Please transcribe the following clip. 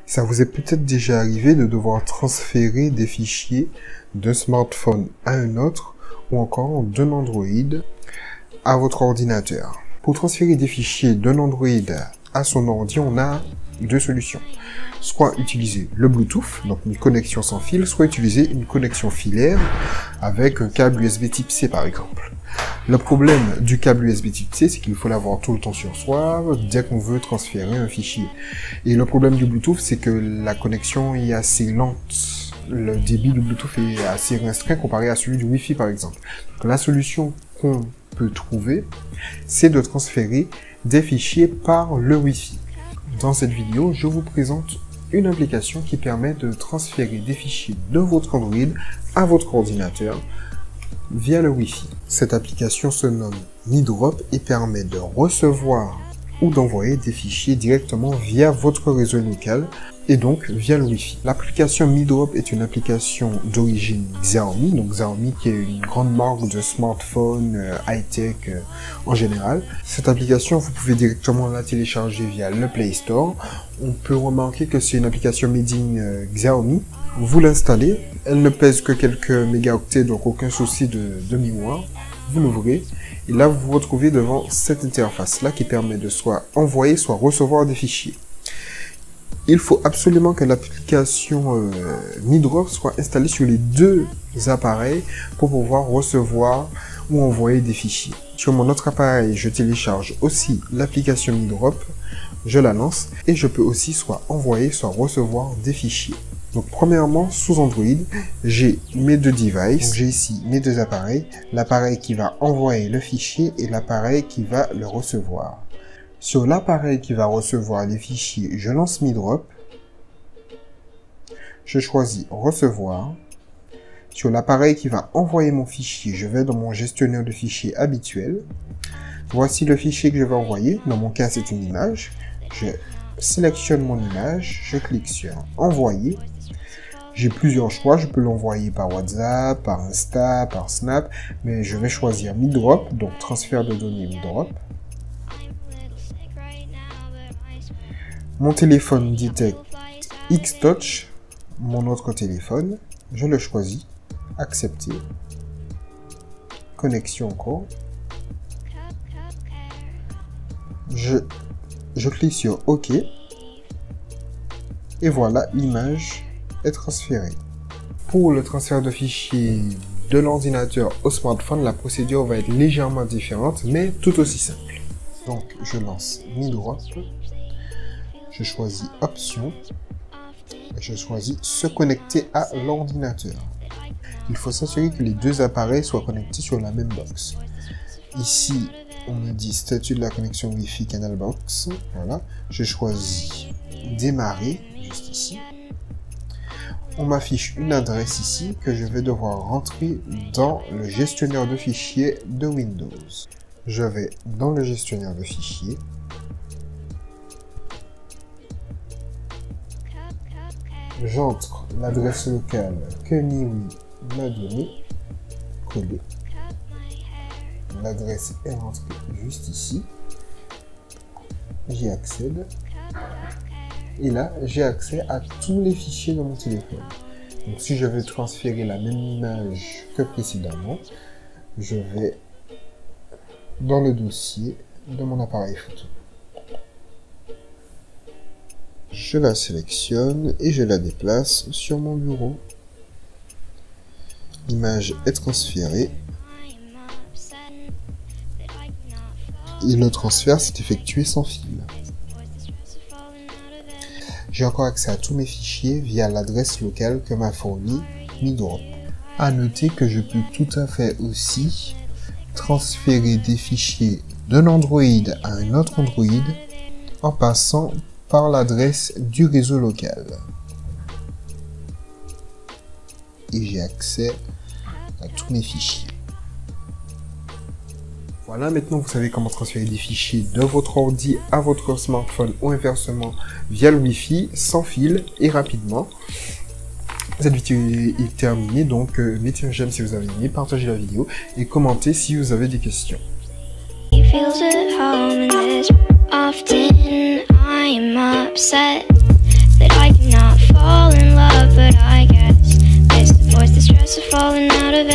Ça vous est peut-être déjà arrivé de devoir transférer des fichiers d'un smartphone à un autre ou encore d'un Android à votre ordinateur. Pour transférer des fichiers d'un Android à son ordi, on a deux solutions. Soit utiliser le Bluetooth, donc une connexion sans fil, soit utiliser une connexion filaire avec un câble USB type C par exemple. Le problème du câble USB type C, c'est qu'il faut l'avoir tout le temps sur soi dès qu'on veut transférer un fichier. Et le problème du Bluetooth, c'est que la connexion est assez lente. Le débit du Bluetooth est assez restreint comparé à celui du Wi-Fi par exemple. Donc, la solution qu'on peut trouver, c'est de transférer des fichiers par le Wi-Fi. Dans cette vidéo, je vous présente une application qui permet de transférer des fichiers de votre Android à votre ordinateur via le Wi-Fi. Cette application se nomme Mi Drop et permet de recevoir ou d'envoyer des fichiers directement via votre réseau local et donc via le Wi-Fi. L'application Mi Drop est une application d'origine Xiaomi, donc Xiaomi qui est une grande marque de smartphones high-tech en général. Cette application, vous pouvez directement la télécharger via le Play Store. On peut remarquer que c'est une application made in Xiaomi. Vous l'installez, elle ne pèse que quelques mégaoctets, donc aucun souci de mémoire. Vous l'ouvrez et là vous vous retrouvez devant cette interface-là qui permet de soit envoyer, soit recevoir des fichiers. Il faut absolument que l'application Mi Drop soit installée sur les deux appareils pour pouvoir recevoir ou envoyer des fichiers. Sur mon autre appareil, je télécharge aussi l'application Mi Drop, je la lance et je peux aussi soit envoyer, soit recevoir des fichiers. Donc premièrement, sous Android, j'ai mes deux devices. J'ai ici mes deux appareils, l'appareil qui va envoyer le fichier et l'appareil qui va le recevoir. Sur l'appareil qui va recevoir les fichiers, je lance Mi Drop. Je choisis recevoir. Sur l'appareil qui va envoyer mon fichier, je vais dans mon gestionnaire de fichiers habituel. Voici le fichier que je vais envoyer. Dans mon cas, c'est une image. Je sélectionne mon image, je clique sur envoyer. J'ai plusieurs choix, je peux l'envoyer par WhatsApp, par Insta, par Snap, mais je vais choisir Mi Drop, donc transfert de données Mi Drop. Mon téléphone détecte X-Touch, mon autre téléphone, je le choisis, accepter, connexion encore. Je clique sur OK, et voilà, l'image est transférée. Pour le transfert de fichiers de l'ordinateur au smartphone, la procédure va être légèrement différente, mais tout aussi simple. Donc, je lance Mi Drop, je choisis Options, et je choisis Se connecter à l'ordinateur. Il faut s'assurer que les deux appareils soient connectés sur la même box. Ici, on me dit statut de la connexion Wi-Fi Canal Box. Voilà, je choisis Démarrer, juste ici. On m'affiche une adresse ici que je vais devoir rentrer dans le gestionnaire de fichiers de Windows. Je vais dans le gestionnaire de fichiers. J'entre l'adresse locale que MIUI m'a donnée. Coller. L'adresse est rentrée juste ici. J'y accède. Et là, j'ai accès à tous les fichiers de mon téléphone. Donc si je veux transférer la même image que précédemment, je vais dans le dossier de mon appareil photo. Je la sélectionne et je la déplace sur mon bureau. L'image est transférée. Et le transfert s'est effectué sans fil. J'ai encore accès à tous mes fichiers via l'adresse locale que m'a fournie Mi Drop. À noter que je peux tout à fait aussi transférer des fichiers d'un Android à un autre Android en passant par l'adresse du réseau local. Et j'ai accès à tous mes fichiers. Voilà, maintenant vous savez comment transférer des fichiers de votre ordi à votre smartphone ou inversement via le Wi-Fi, sans fil et rapidement. Cette vidéo est terminée, donc mettez un j'aime si vous avez aimé, partagez la vidéo et commentez si vous avez des questions. Often I'm upset that I falling out of